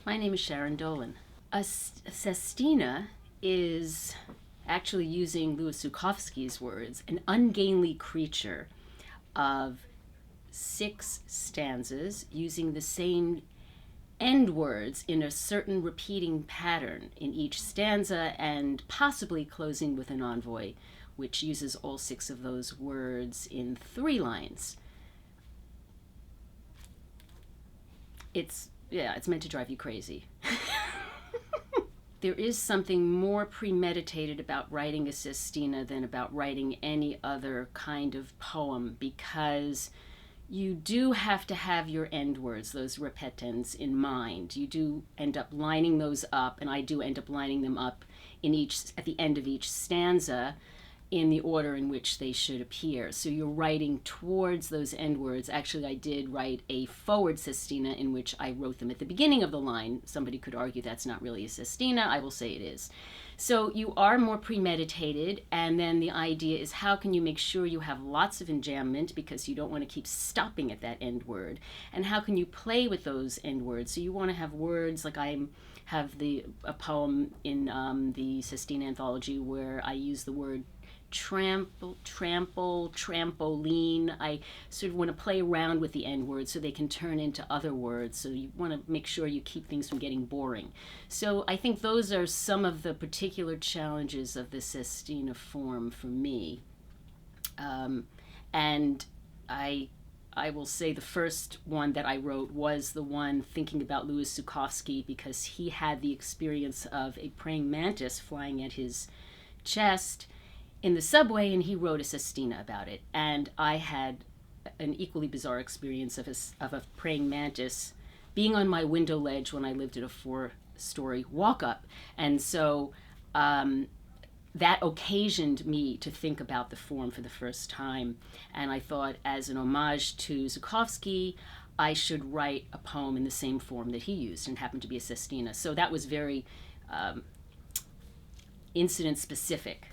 My name is Sharon Dolin. A sestina is, actually using Louis Zukofsky's words, an ungainly creature of 6 stanzas using the same end words in a certain repeating pattern in each stanza, and possibly closing with an envoy, which uses all 6 of those words in 3 lines. It's meant to drive you crazy. There is something more premeditated about writing a sestina than about writing any other kind of poem, because you do have to have your end words, those repetens, in mind. You do end up lining those up, and I do end up lining them up at the end of each stanza in the order in which they should appear. So you're writing towards those end words. Actually, I did write a forward sestina in which I wrote them at the beginning of the line. Somebody could argue that's not really a sestina. I will say it is. So you are more premeditated, and then the idea is, how can you make sure you have lots of enjambment, because you don't want to keep stopping at that end word, and how can you play with those end words? So you want to have words like I have a poem in the Sestina Anthology where I use the word trample, trampoline. I sort of want to play around with the end words so they can turn into other words. So you want to make sure you keep things from getting boring. So I think those are some of the particular challenges of the sestina form for me. And I will say the first one that I wrote was the one thinking about Louis Zukofsky, because he had the experience of a praying mantis flying at his chest in the subway, and he wrote a sestina about it. And I had an equally bizarre experience of a praying mantis being on my window ledge when I lived at a 4-story walk-up. And so that occasioned me to think about the form for the first time. And I thought, as an homage to Zukofsky, I should write a poem in the same form that he used, and happened to be a sestina. So that was very incident specific.